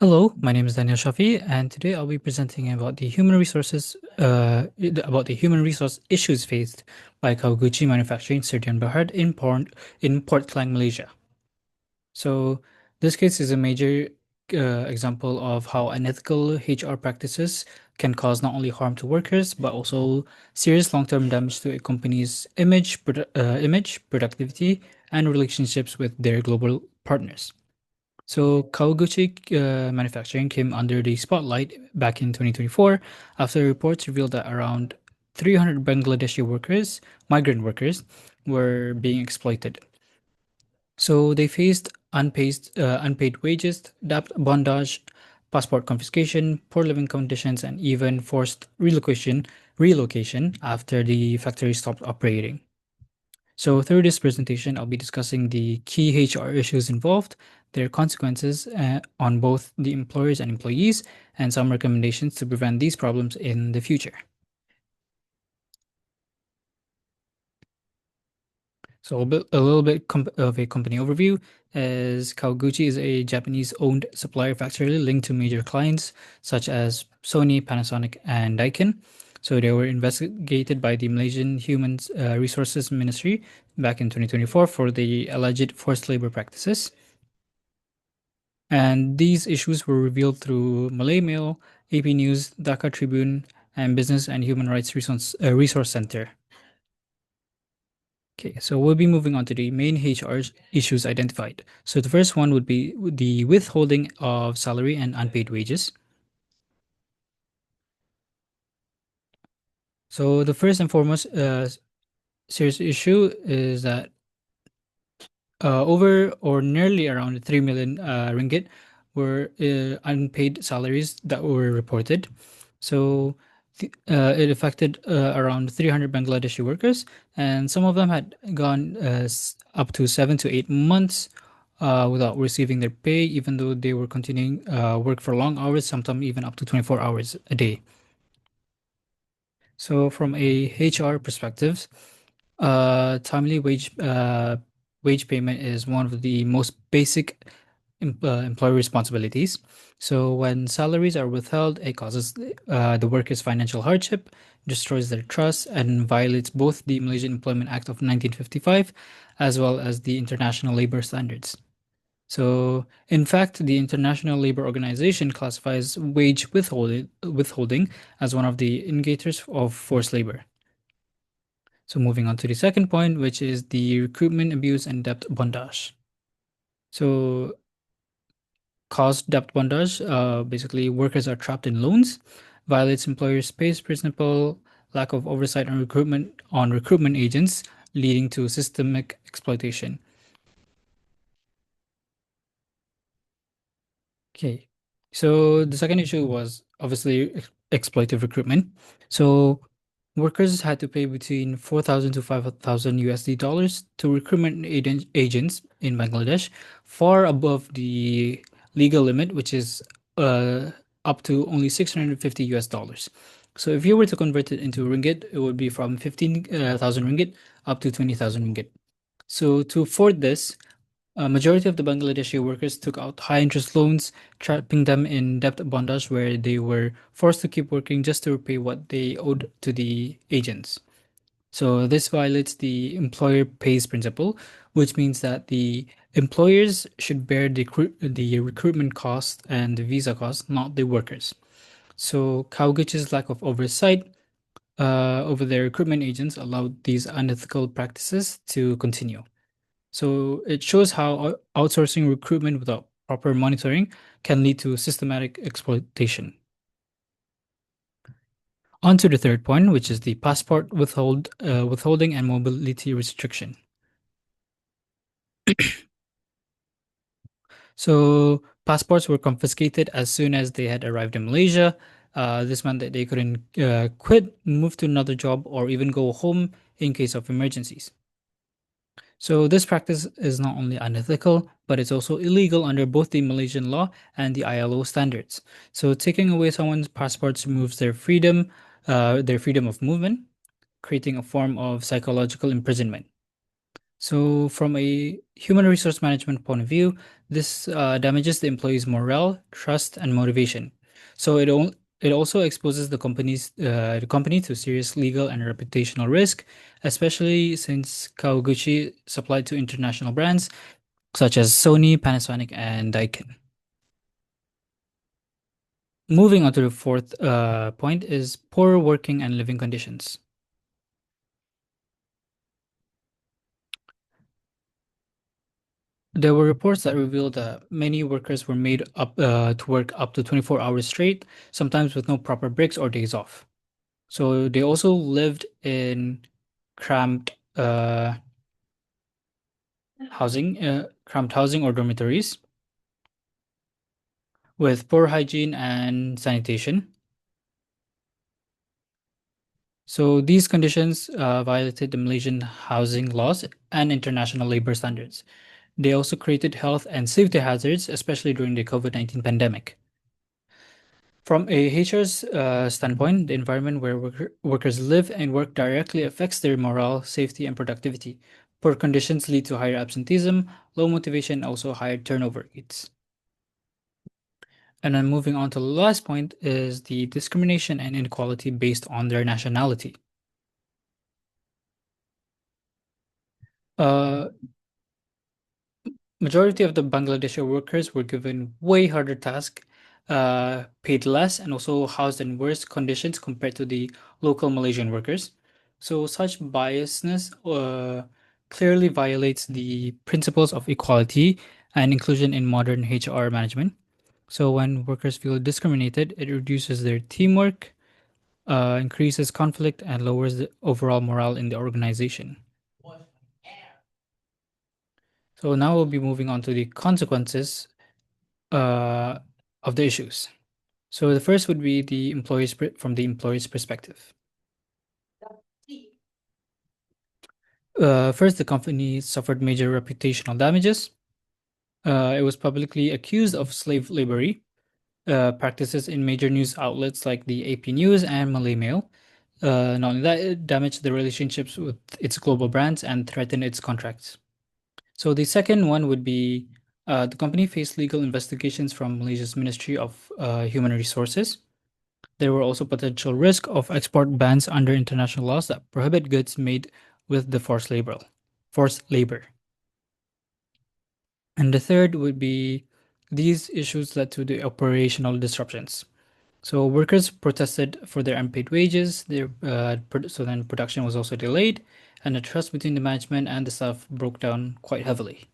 Hello, my name is Daniel Shafi, and today I'll be presenting about the human resource issues faced by Kawaguchi Manufacturing Sdn Bhd in Port Klang, Malaysia. So this case is a major example of how unethical HR practices can cause not only harm to workers but also serious long-term damage to a company's image, productivity, and relationships with their global partners. So Kawaguchi Manufacturing came under the spotlight back in 2024 after reports revealed that around 300 Bangladeshi migrant workers, were being exploited. So they faced unpaid wages, debt bondage, passport confiscation, poor living conditions, and even forced relocation after the factory stopped operating. So through this presentation, I'll be discussing the key HR issues involved, their consequences on both the employers and employees, and some recommendations to prevent these problems in the future. So a little bit of a company overview, as Kawaguchi is a Japanese-owned supplier factory linked to major clients such as Sony, Panasonic, and Daikin. So they were investigated by the Malaysian Human Resources Ministry back in 2024 for the alleged forced labor practices. And these issues were revealed through Malay Mail, AP News, Dhaka Tribune, and Business and Human Rights Resource Center. Okay, so we'll be moving on to the main HR issues identified. So the first one would be the withholding of salary and unpaid wages. So the first and foremost serious issue is that over or nearly around 3 million ringgit were unpaid salaries that were reported. So it affected around 300 Bangladeshi workers, and some of them had gone up to 7 to 8 months without receiving their pay, even though they were continuing work for long hours, sometimes even up to 24 hours a day. So from a HR perspective, timely wage payment is one of the most basic employer responsibilities. So when salaries are withheld, it causes the workers financial hardship, destroys their trust, and violates both the Malaysian Employment Act of 1955 as well as the international labor standards. So, in fact, the International Labor Organization classifies withholding as one of the indicators of forced labor. So moving on to the second point, which is the recruitment abuse and debt bondage. So cost debt bondage, basically workers are trapped in loans, violates employers' pay principle, lack of oversight on recruitment agents, leading to systemic exploitation. Okay. So the second issue was obviously exploitive recruitment. So workers had to pay between 4,000 to 5,000 USD dollars to recruitment agents in Bangladesh, far above the legal limit, which is uh, up to only 650 US dollars. So if you were to convert it into ringgit, it would be from 15,000 ringgit up to 20,000 ringgit. So to afford this, a majority of the Bangladeshi workers took out high interest loans, trapping them in debt bondage where they were forced to keep working just to repay what they owed to the agents. So this violates the employer pays principle, which means that the employers should bear the recruitment cost and the visa cost, not the workers. So Cowgitch's lack of oversight over their recruitment agents allowed these unethical practices to continue. So it shows how outsourcing recruitment without proper monitoring can lead to systematic exploitation. On to the third point, which is the withholding and mobility restriction. So passports were confiscated as soon as they had arrived in Malaysia. This meant that they couldn't quit, move to another job, or even go home in case of emergencies. So this practice is not only unethical, but it's also illegal under both the Malaysian law and the ILO standards. So taking away someone's passports removes their freedom of movement, creating a form of psychological imprisonment. So, from a human resource management point of view, this damages the employees' morale, trust, and motivation. So, it also exposes the company to serious legal and reputational risk, especially since Kawaguchi supplied to international brands such as Sony, Panasonic, and Daikin. Moving on to the fourth point is poor working and living conditions. There were reports that revealed that many workers were made up to work up to 24 hours straight, sometimes with no proper breaks or days off. So they also lived in cramped cramped housing or dormitories with poor hygiene and sanitation. So these conditions violated the Malaysian housing laws and international labor standards. They also created health and safety hazards, especially during the COVID-19 pandemic. From a HR's standpoint, the environment where workers live and work directly affects their morale, safety, and productivity. Poor conditions lead to higher absenteeism, low motivation, and also higher turnover rates. And then moving on to the last point is the discrimination and inequality based on their nationality. Uh, Majority of the Bangladeshi workers were given way harder tasks, paid less, and also housed in worse conditions compared to the local Malaysian workers. So such biasness clearly violates the principles of equality and inclusion in modern HR management. So when workers feel discriminated, it reduces their teamwork, increases conflict, and lowers the overall morale in the organization. So now we'll be moving on to the consequences uh, of the issues. So the first would be from the employee's perspective. First, the company suffered major reputational damages. It was publicly accused of slave labor practices in major news outlets like the AP News and Malay Mail. Not only that, it damaged the relationships with its global brands and threatened its contracts. So the second one would be the company faced legal investigations from Malaysia's Ministry of Human Resources. There were also potential risk of export bans under international laws that prohibit goods made with the forced labor. And the third would be these issues led to the operational disruptions. So workers protested for their unpaid wages. So then production was also delayed, and the trust between the management and the staff broke down quite heavily.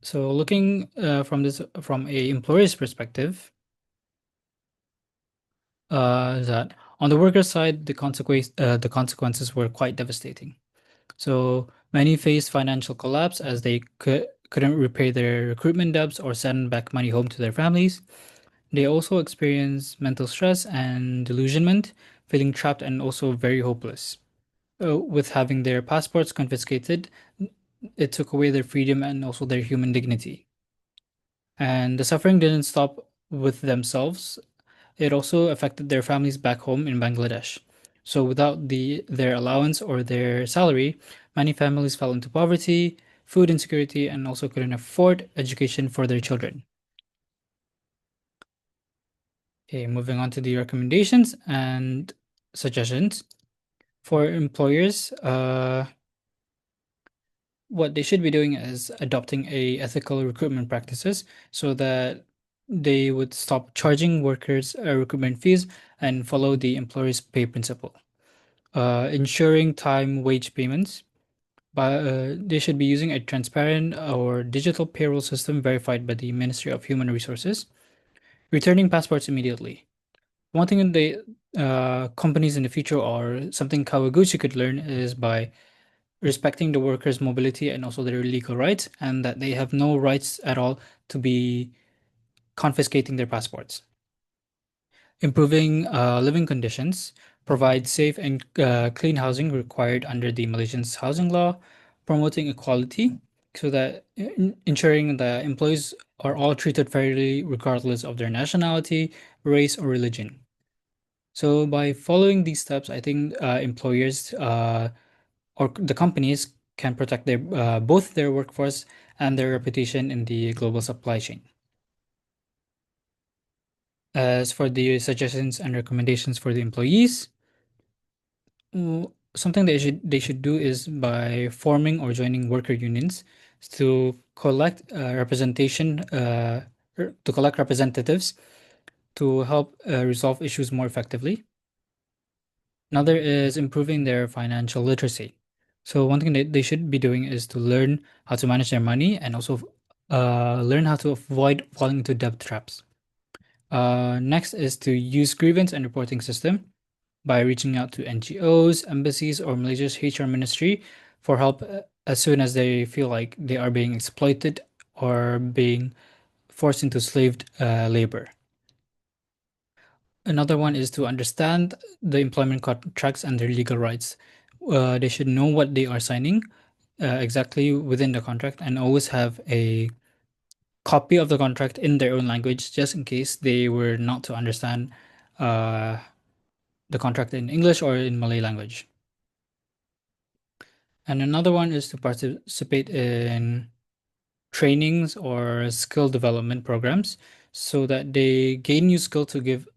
So looking from a employer's perspective, that on the worker side, the consequences were quite devastating. So many faced financial collapse as they couldn't repay their recruitment debts or send back money home to their families. They also experienced mental stress and delusionment, feeling trapped and also very hopeless. With having their passports confiscated, it took away their freedom and also their human dignity. And the suffering didn't stop with themselves. It also affected their families back home in Bangladesh. So without their allowance or their salary, many families fell into poverty, food insecurity, and also couldn't afford education for their children. Okay, moving on to the recommendations and suggestions. For employers, what they should be doing is adopting a ethical recruitment practices so that they would stop charging workers recruitment fees and follow the employer's pay principle. Ensuring time wage payments. They should be using a transparent or digital payroll system verified by the Ministry of Human Resources. Returning passports immediately. One thing the companies in the future or something Kawaguchi could learn is by respecting the workers' mobility and also their legal rights, and that they have no rights at all to be confiscating their passports. Improving living conditions, provide safe and clean housing required under the Malaysian's housing law, promoting equality so that ensuring that employees are all treated fairly regardless of their nationality, race, or religion. So by following these steps, I think employers or the companies can protect their both their workforce and their reputation in the global supply chain. As for the suggestions and recommendations for the employees, something they should do is by forming or joining worker unions to collect representation to collect representatives to help resolve issues more effectively. Another is improving their financial literacy. So one thing that they should be doing is to learn how to manage their money and also learn how to avoid falling into debt traps. Next is to use grievance and reporting system by reaching out to NGOs, embassies, or Malaysia's HR ministry for help as soon as they feel like they are being exploited or being forced into slave labor. Another one is to understand the employment contracts and their legal rights. They should know what they are signing exactly within the contract and always have a copy of the contract in their own language just in case they were not to understand uh, the contract in English or in Malay language. And another one is to participate in trainings or skill development programs so that they gain new skill to give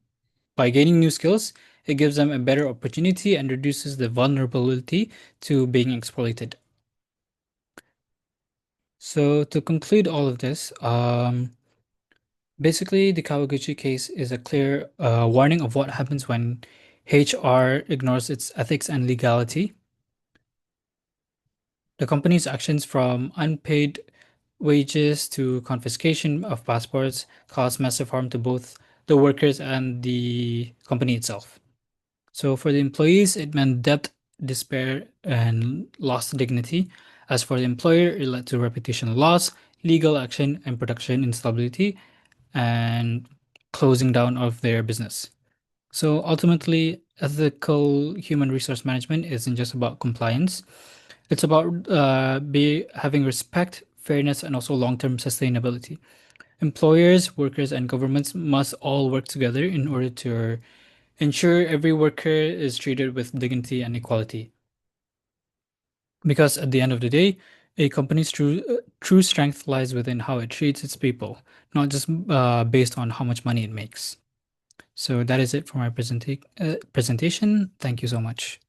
by gaining new skills, it gives them a better opportunity and reduces the vulnerability to being exploited. So to conclude all of this, basically the Kawaguchi case is a clear warning of what happens when HR ignores its ethics and legality. The company's actions from unpaid wages to confiscation of passports cause massive harm to both the workers and the company itself. So for the employees, it meant debt, despair, and lost dignity. As for the employer, it led to reputation loss, legal action, and production instability, and closing down of their business. So ultimately, ethical human resource management isn't just about compliance. It's about be having respect, fairness, and also long-term sustainability. Employers, workers, and governments must all work together in order to ensure every worker is treated with dignity and equality. Because at the end of the day, a company's true strength lies within how it treats its people, not just based on how much money it makes. So that is it for my presentation. Thank you so much.